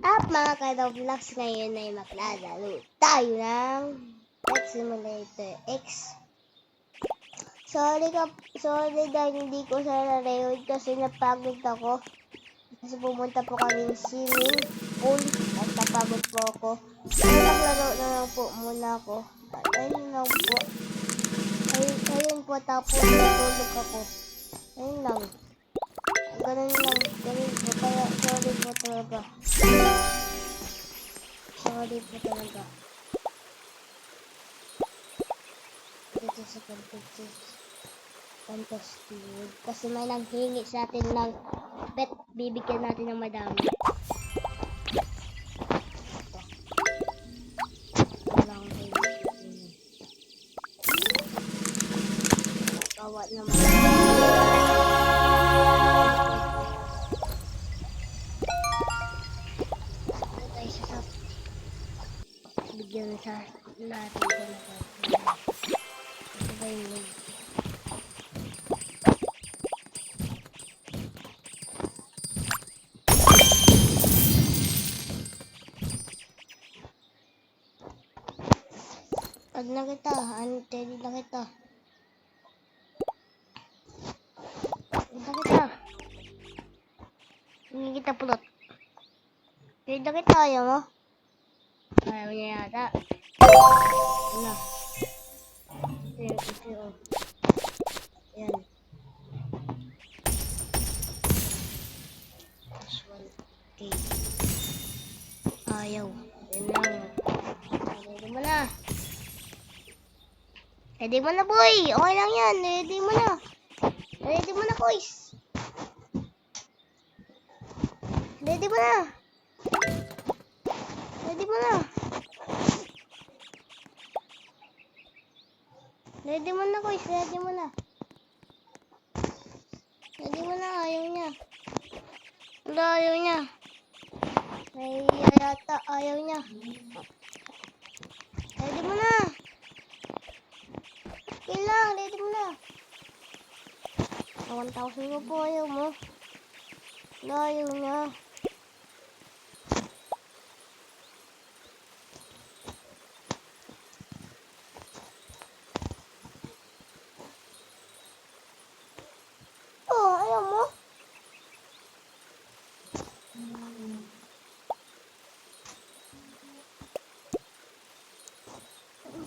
At mga ka-Roblox, ngayon ay maglalaro tayo ng Pet Simulator X. Sorry dahil hindi ko sa record kasi napagod ako. Kasi pumunta po kami swimming pool at napagod po ako. Kaya naglaro na lang po muna ako. Ayun lang po. Ayun po, tapos natulog ako. Ayun lang. Ganun lang. Ganun po. Kaya sorry po talaga. Sorry po talaga. Dito sa Fantastic. Kasi may nanghingi sa atin ng pet. Bibigyan natin ng madami. Kawa naman. Bigyan sa natin ko na ito. Ito ba yung link? Pag na kita, antay na kita. Hindi kita pulot. Hindi kita, ayaw mo? Ayaw niya yata. Ano? Ito. Yan. Plus 1K. Ayaw. Yan lang. Ready mo na. Ready mo na, boy. Okay lang yan. Ready mo na. Ready mo na, boys. Ready mo na. Ready mo na. Ready mo na, boys. Ready mo na. Ready mo na. Ayaw niya. Wala, ayaw niya. May yata. Ayaw niya. Ready mo na. Kailang. Ready mo na. 1,000 mo po. Ayaw mo. Wala, ayaw niya.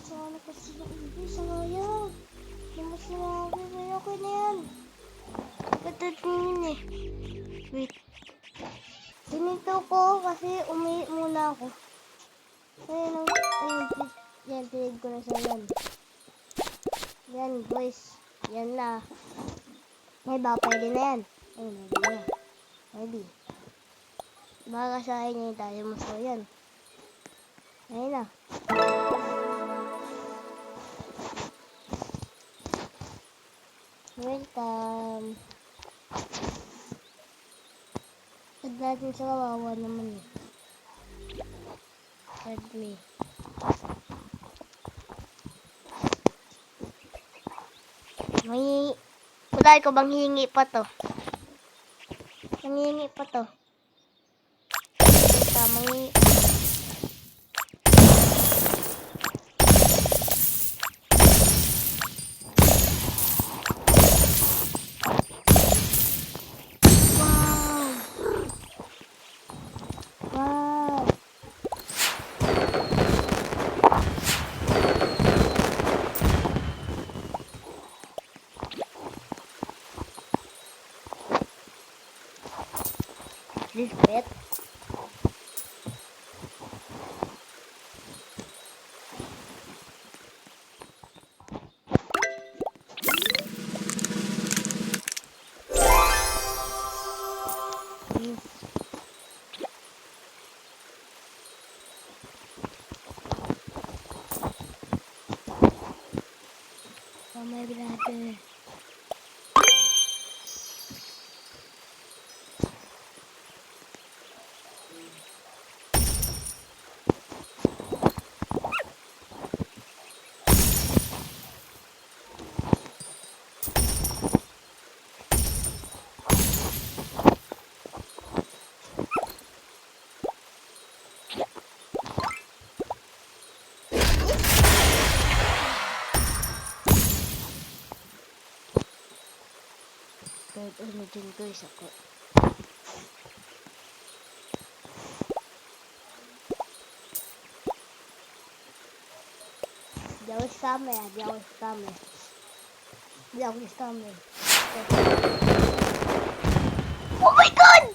Sana kasi hindi sayang. Hindi mo sinabi. Pero okay na yan. Patatingin eh. Wait. Tinito ko kasi umiit muna ako. Ayun. Yan, tinid ko na sa yan. Yan, boys. Yan na. May ba, pwede na yan. Ayun, pwede na. Pwede. Baka sa akin yung tayo mo. So, yan. Ayun na. Welcome. Add natin sa kawawa naman eh. Add me. May... Kulay ko bang hihingi pa to? Hihingi pa to. May... This pet. May bilate. Kahit ano dyan guys ako. Di ako scammer. Oh my god!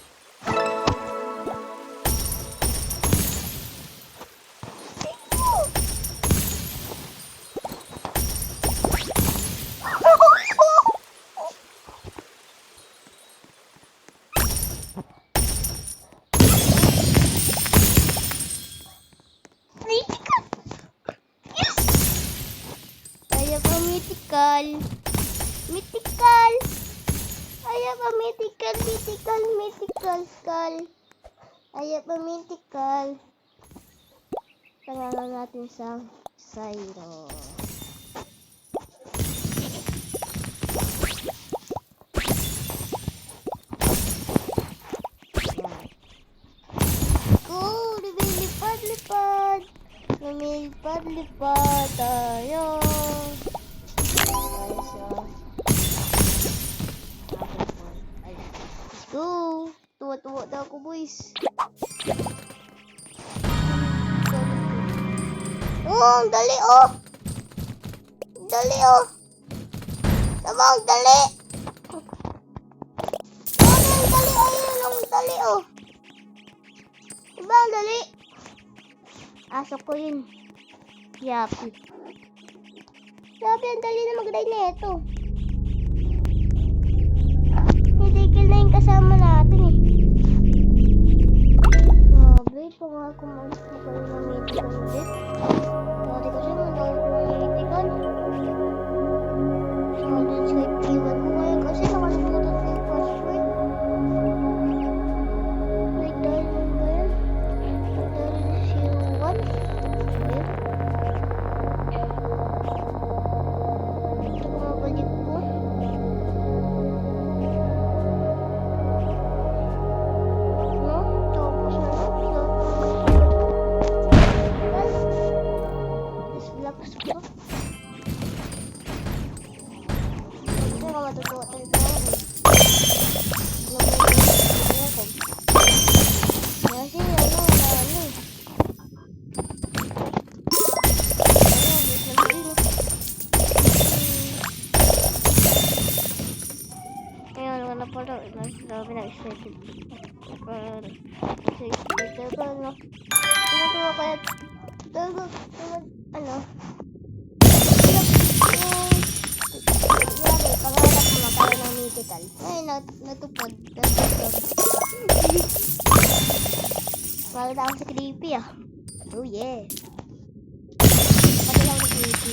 Mythical. Ayaw pa mythical. Ayaw pa mythical. Pangalan natin sa Syro. Go! Lumilipad tayo. Let's go! Tuwa-tuwa daw ako, boys. Oh, dali, oh! Tamang, dali! Dali, oh! Diba, dali? Aso ko yun. Yapi, ang dali na mag-ride na ito. Hindi na yung kasama natin eh. Grabe, pangako mo magkaroon ng mythical ulit. Dati kasi magkaroon ko ng mythical. Solid Skype iwan ko ngayon kasi nakalimutan ko yung password. Like dahil mo ba yan? Dahil 01? Ito bumabalik ko. Ay, natupad. Wala na ako sa creepy ah. Oh yeah. Pati lang sa creepy.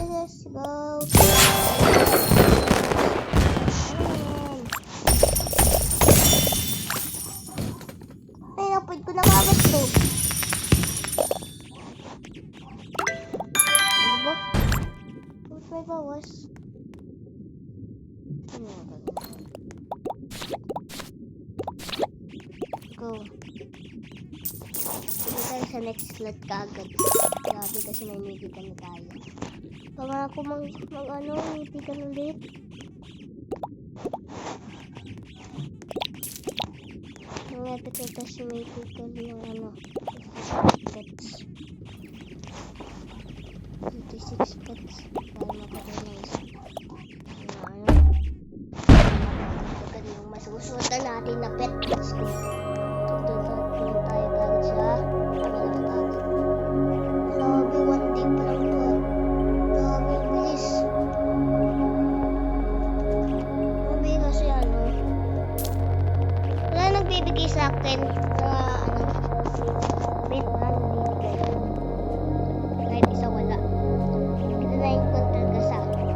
Let's go! Ay, napod ko na kagat to. Ano ba? Ba't may bawas? Go. Sige tayo sa next slot kagad. Grabe kasi may mythical na tayo. Pangako mythical ulit. Ito kita si mythical yung pets. 56 pets. Para makagaling isa. Maganda yung masusuotan natin na pet. Let's go. Doon tayo kagad sa Grabe, 1 day pa lang to. Grabe, bilis. Grabe kasi wala nagbibigay sa akin na wait, wala nagbibigay. Kahit isa wala. Ito na yung kontraga sa akin.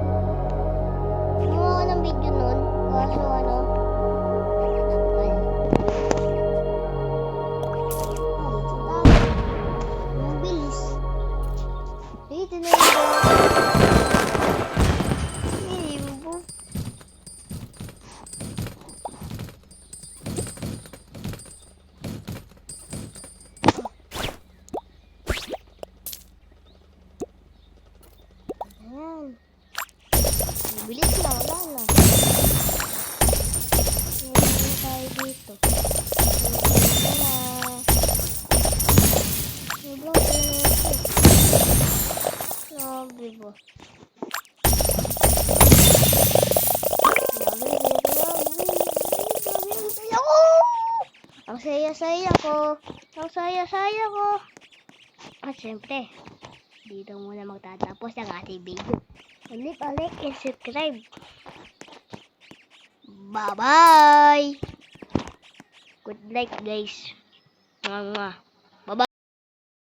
Gumawa ko ng video nun. Kaso Ayan. Bilis na, wala na. Ayan tayo dito. Ayan na. Sobrang pinito. Grabe ba? Ang saya-saya ko. Ang saya-saya ko. At syempre, dito muna magtatapos ang ating video. Ulit and subscribe. Bye-bye! Good night, guys. Mwah, mwah.